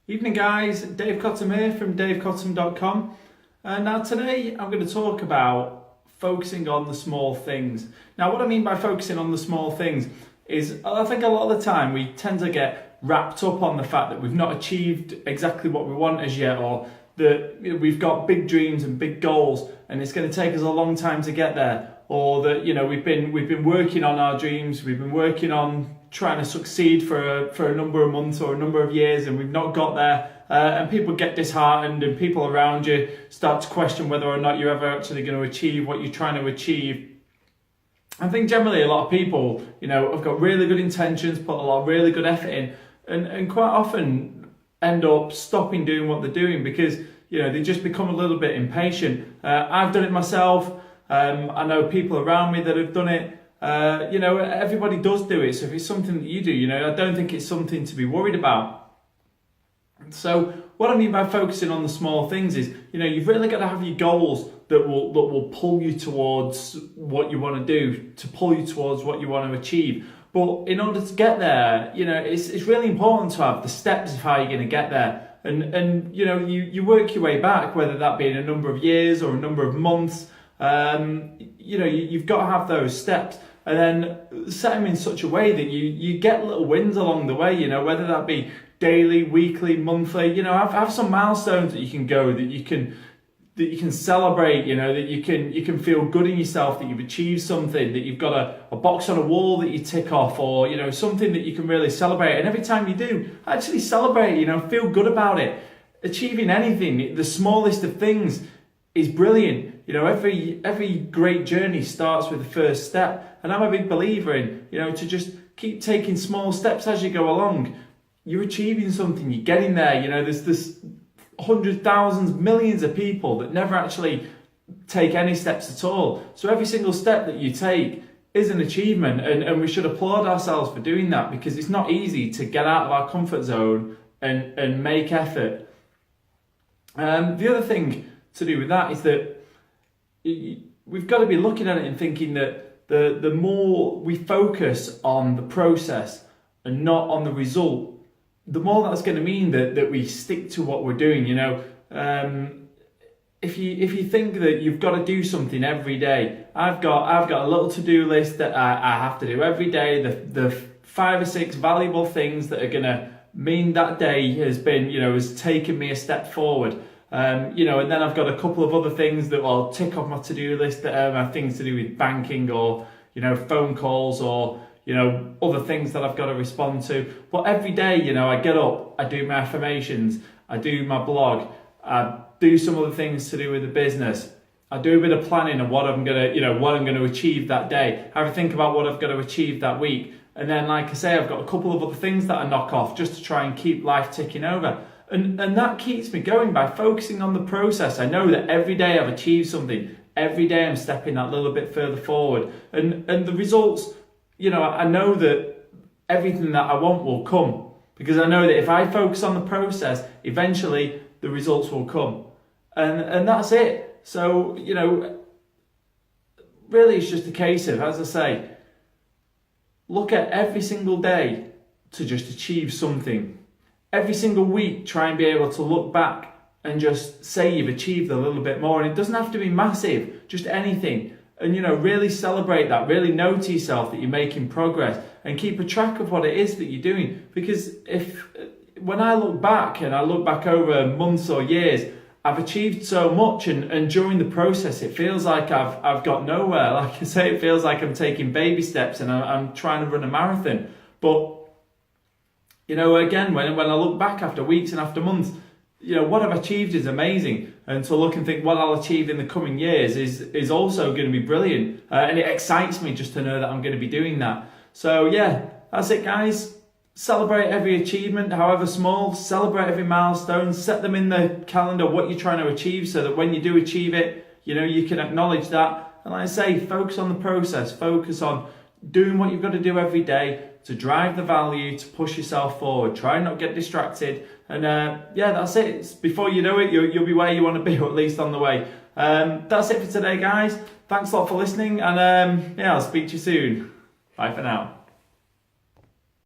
Evening guys, Dave Cottam here from davecottam.com. Now today I'm going to talk about focusing on the small things. Now what I mean by focusing on the small things is I think a lot of the time we tend to get wrapped up on the fact that we've not achieved exactly what we want as yet, or that we've got big dreams and big goals and it's going to take us a long time to get there, or that we've been working on our dreams, we've been working on trying to succeed for a number of months or a number of years and we've not got there, and people get disheartened and people around you start to question whether or not you're ever actually going to achieve what you're trying to achieve. I think generally a lot of people have got really good intentions, put a lot of really good effort in, and quite often end up stopping doing what they're doing because they just become a little bit impatient. I've done it myself. I know people around me that have done it. Everybody does do it. So if it's something that you do, I don't think it's something to be worried about. So what I mean by focusing on the small things is, you've really got to have your goals that will pull you towards what you want to do, to pull you towards what you want to achieve. But in order to get there, it's really important to have the steps of how you're going to get there. And you work your way back, whether that be in a number of years or a number of months. You've got to have those steps and then set them in such a way that you get little wins along the way, whether that be daily, weekly, monthly, have some milestones that you can go, that you can celebrate, that you can feel good in yourself, that you've achieved something, that you've got a box on a wall that you tick off, or something that you can really celebrate. And every time you do, actually celebrate, feel good about it. Achieving anything, the smallest of things, is brilliant. Every great journey starts with the first step, and I'm a big believer in to just keep taking small steps as you go along. You're achieving something, you're getting there. There's this hundreds, thousands, millions of people that never actually take any steps at all. So every single step that you take is an achievement, and we should applaud ourselves for doing that, because it's not easy to get out of our comfort zone and make effort. The other thing to do with that is that we've got to be looking at it and thinking that the more we focus on the process and not on the result, the more that's going to mean that we stick to what we're doing. If you think that you've got to do something every day, I've got a little to-do list that I have to do every day, the 5 or 6 valuable things that are going to mean that day has taken me a step forward. And then I've got a couple of other things that I'll tick off my to-do list that are things to do with banking, or phone calls, or other things that I've got to respond to. But every day, I get up, I do my affirmations, I do my blog, I do some other things to do with the business. I do a bit of planning of what I'm gonna achieve that day. I think about what I've got to achieve that week, and then, like I say, I've got a couple of other things that I knock off just to try and keep life ticking over. And that keeps me going by focusing on the process. I know that every day I've achieved something. Every day I'm stepping that little bit further forward. And the results, I know that everything that I want will come. Because I know that if I focus on the process, eventually the results will come. And that's it. So, really it's just a case of, as I say, look at every single day to just achieve something. Every single week, try and be able to look back and just say you've achieved a little bit more. And it doesn't have to be massive, just anything. And, really celebrate that. Really know to yourself that you're making progress, and keep a track of what it is that you're doing. Because when I look back, and I look back over months or years, I've achieved so much. And during the process, it feels like I've got nowhere. Like I say, it feels like I'm taking baby steps and I'm trying to run a marathon. But again, when I look back after weeks and after months, what I've achieved is amazing. And to look and think what I'll achieve in the coming years is also going to be brilliant. And it excites me just to know that I'm going to be doing that. So yeah, that's it guys. Celebrate every achievement, however small. Celebrate every milestone. Set them in the calendar, what you're trying to achieve, so that when you do achieve it, you can acknowledge that. And like I say, focus on the process. Focus on doing what you've got to do every day to drive the value, to push yourself forward. Try and not get distracted. And that's it. Before you know it, you'll be where you want to be, or at least on the way. That's it for today, guys. Thanks a lot for listening, and I'll speak to you soon. Bye for now.